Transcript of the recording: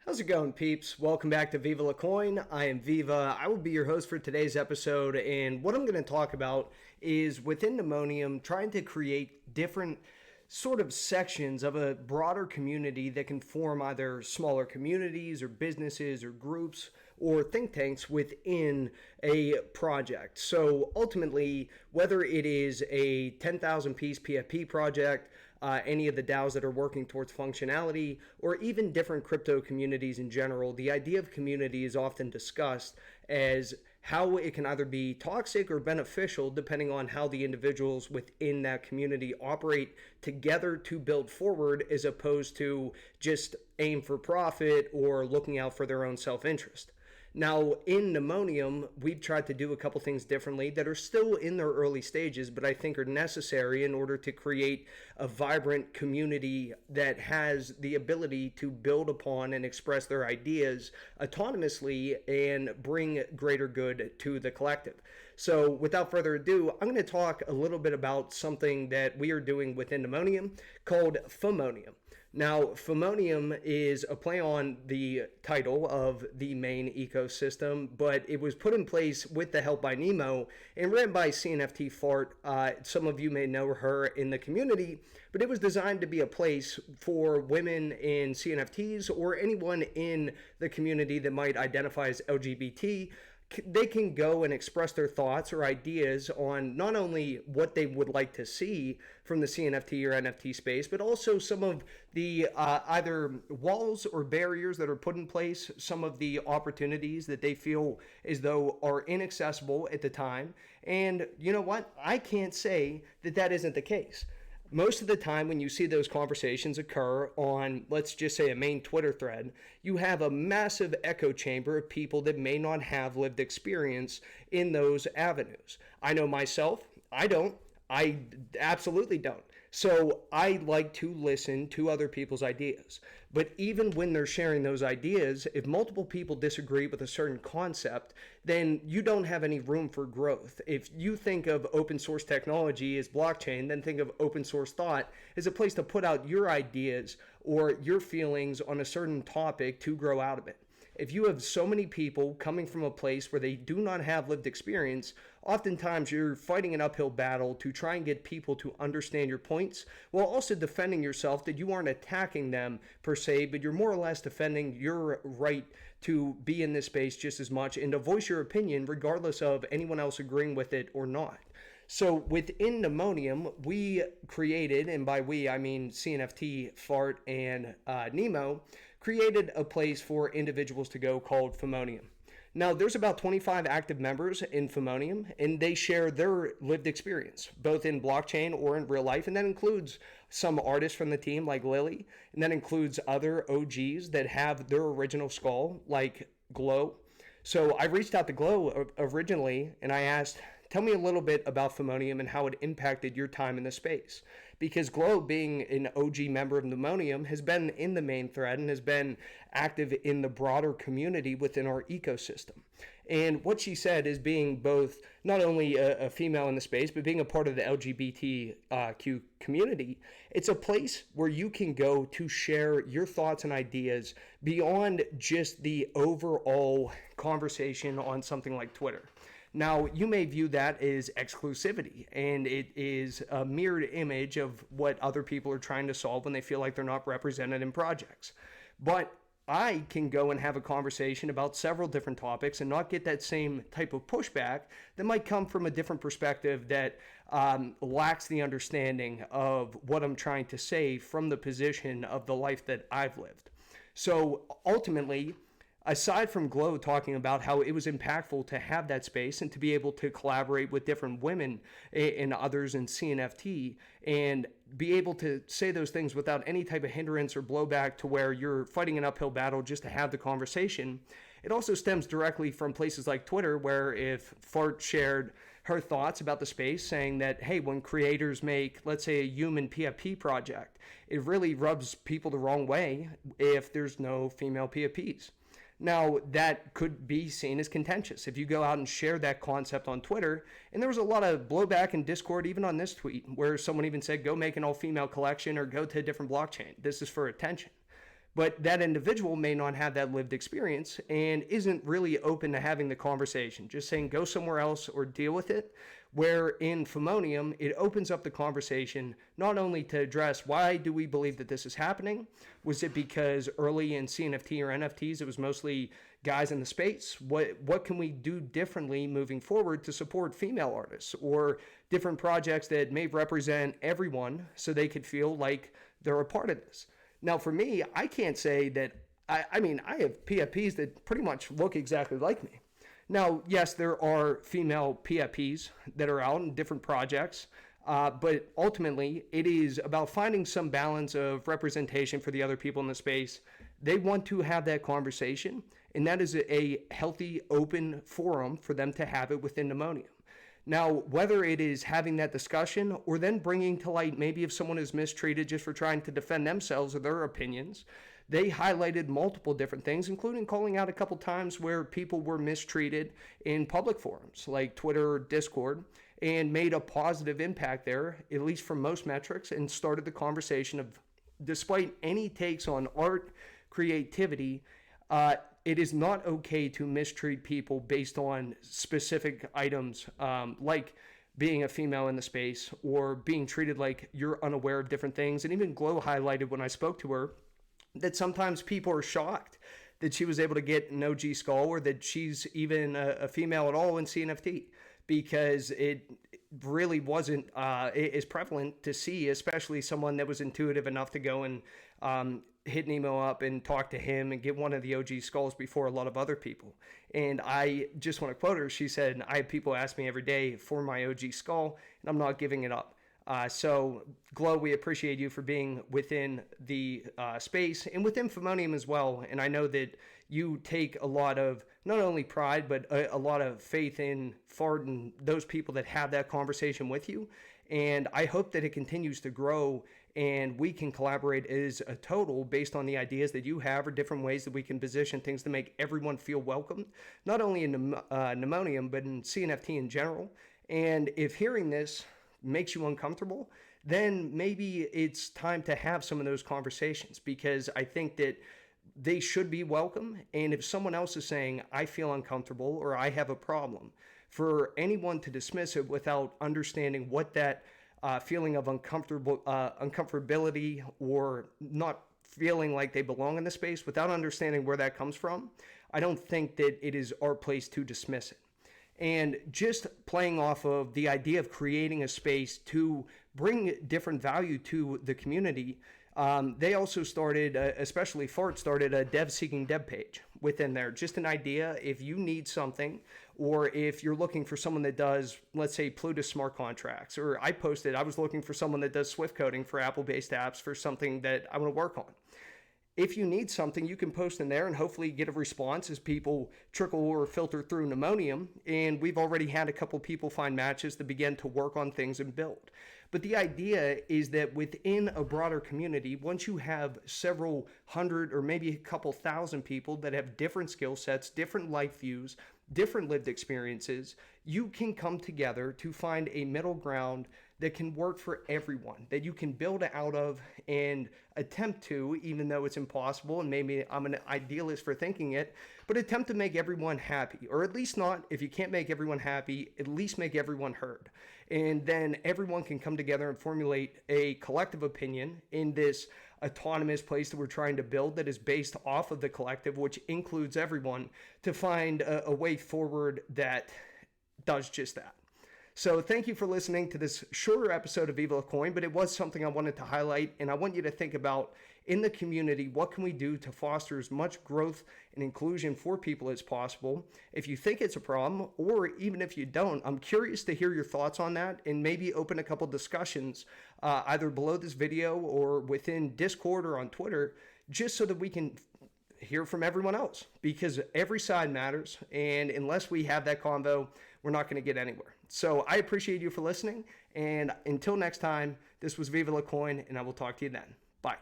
How's it going, peeps? Welcome back to Viva La Coin. I am Viva. I will be your host for today's episode, and what I'm going to talk about is within Nemonium, trying to create different sort of sections of a broader community that can form either smaller communities or businesses or groups or think tanks within a project. So ultimately, whether it is a 10,000 piece PFP project, any of the DAOs that are working towards functionality, or even different crypto communities in general, the idea of community is often discussed as how it can either be toxic or beneficial depending on how the individuals within that community operate together to build forward, as opposed to just aim for profit or looking out for their own self-interest. Now, in Nemonium, we've tried to do a couple things differently that are still in their early stages, but I think are necessary in order to create a vibrant community that has the ability to build upon and express their ideas autonomously and bring greater good to the collective. So without further ado, I'm going to talk a little bit about something that we are doing within Nemonium called Femonium. Now, Femonium is a play on the title of the main ecosystem, but it was put in place with the help by Nemo and ran by CNFT Fart. Some of you may know her in the community, but it was designed to be a place for women in CNFTs or anyone in the community that might identify as LGBT. They can go and express their thoughts or ideas on not only what they would like to see from the CNFT or NFT space, but also some of the either walls or barriers that are put in place, some of the opportunities that they feel as though are inaccessible at the time. And you know what? I can't say that that isn't the case. Most of the time when you see those conversations occur on, let's just say, a main Twitter thread, you have a massive echo chamber of people that may not have lived experience in those avenues. I know myself, I don't. I absolutely don't. So I like to listen to other people's ideas. But even when they're sharing those ideas, if multiple people disagree with a certain concept, then you don't have any room for growth. If you think of open source technology as blockchain, then think of open source thought as a place to put out your ideas or your feelings on a certain topic to grow out of it. If you have so many people coming from a place where they do not have lived experience, oftentimes you're fighting an uphill battle to try and get people to understand your points, while also defending yourself that you aren't attacking them per se, but you're more or less defending your right to be in this space just as much and to voice your opinion regardless of anyone else agreeing with it or not. So within Nemonium, we created, and by we I mean CNFT, Fart, and Nemo, created a place for individuals to go called Femonium. Now, there's about 25 active members in Femonium, and they share their lived experience, both in blockchain or in real life, and that includes some artists from the team like Lily, and that includes other OGs that have their original skull, like Glow. So I reached out to Glow originally, and I asked, tell me a little bit about Femonium and how it impacted your time in the space. Because Glow, being an OG member of Nemonium, has been in the main thread and has been active in the broader community within our ecosystem. And what she said is, being both not only a female in the space, but being a part of the LGBTQ community, it's a place where you can go to share your thoughts and ideas beyond just the overall conversation on something like Twitter. Now, you may view that as exclusivity, and it is a mirrored image of what other people are trying to solve when they feel like they're not represented in projects. But I can go and have a conversation about several different topics and not get that same type of pushback that might come from a different perspective that lacks the understanding of what I'm trying to say from the position of the life that I've lived. So ultimately, aside from Glow talking about how it was impactful to have that space and to be able to collaborate with different women and others in CNFT and be able to say those things without any type of hindrance or blowback to where you're fighting an uphill battle just to have the conversation, it also stems directly from places like Twitter, where if Fart shared her thoughts about the space saying that, hey, when creators make, let's say, a human PFP project, it really rubs people the wrong way if there's no female PFPs. Now, that could be seen as contentious if you go out and share that concept on Twitter. And there was a lot of blowback and discord even on this tweet, where someone even said, go make an all-female collection or go to a different blockchain. This is for attention. But that individual may not have that lived experience and isn't really open to having the conversation, just saying go somewhere else or deal with it. Where in Femonium, it opens up the conversation not only to address why do we believe that this is happening? Was it because early in CNFT or NFTs, it was mostly guys in the space? What can we do differently moving forward to support female artists or different projects that may represent everyone so they could feel like they're a part of this? Now, for me, I can't say that, I mean, I have PFPs that pretty much look exactly like me. Now, yes, there are female PFPs that are out in different projects, but ultimately, it is about finding some balance of representation for the other people in the space. They want to have that conversation, and that is a healthy, open forum for them to have it within Nemonium. Now, whether it is having that discussion or then bringing to light maybe if someone is mistreated just for trying to defend themselves or their opinions, they highlighted multiple different things, including calling out a couple times where people were mistreated in public forums like Twitter or Discord, and made a positive impact there, at least from most metrics, and started the conversation of, despite any takes on art, creativity, it is not okay to mistreat people based on specific items, like being a female in the space or being treated like you're unaware of different things. And even Glow highlighted when I spoke to her that sometimes people are shocked that she was able to get an OG skull or that she's even a female at all in CNFT, because it really wasn't as prevalent to see, especially someone that was intuitive enough to go and hit Nemo up and talk to him and get one of the OG skulls before a lot of other people. And I just want to quote her. She said, I have people ask me every day for my OG skull, and I'm not giving it up. So, Glow, we appreciate you for being within the space and within Femonium as well. And I know that you take a lot of not only pride, but a lot of faith in Fard and those people that have that conversation with you. And I hope that it continues to grow and we can collaborate as a total based on the ideas that you have or different ways that we can position things to make everyone feel welcome, not only in Nemonium, but in CNFT in general. And if hearing this makes you uncomfortable, then maybe it's time to have some of those conversations, because I think that they should be welcome. And if someone else is saying, I feel uncomfortable or I have a problem, for anyone to dismiss it without understanding what that feeling of uncomfortability or not feeling like they belong in the space, without understanding where that comes from, I don't think that it is our place to dismiss it. And just playing off of the idea of creating a space to bring different value to the community, they also started, especially Fart started a dev seeking dev page within there. Just an idea, if you need something, or if you're looking for someone that does, let's say, Plutus smart contracts, or I posted, I was looking for someone that does Swift coding for Apple-based apps for something that I want to work on. If you need something, you can post in there and hopefully get a response as people trickle or filter through Nemonium. And we've already had a couple people find matches to begin to work on things and build. But the idea is that within a broader community, once you have several hundred or maybe a couple thousand people that have different skill sets, different life views, different lived experiences, you can come together to find a middle ground that can work for everyone, that you can build out of and attempt to, even though it's impossible, and maybe I'm an idealist for thinking it, but attempt to make everyone happy, or at least not, if you can't make everyone happy, at least make everyone heard. And then everyone can come together and formulate a collective opinion in this autonomous place that we're trying to build that is based off of the collective, which includes everyone, to find a way forward that does just that. So thank you for listening to this shorter episode of Viva La Coin, but it was something I wanted to highlight, and I want you to think about in the community, what can we do to foster as much growth and inclusion for people as possible? If you think it's a problem, or even if you don't, I'm curious to hear your thoughts on that, and maybe open a couple discussions either below this video or within Discord or on Twitter, just so that we can hear from everyone else, because every side matters, and unless we have that convo, we're not going to get anywhere. So I appreciate you for listening, and until next time, this was Viva La Coin, and I will talk to you then. Bye.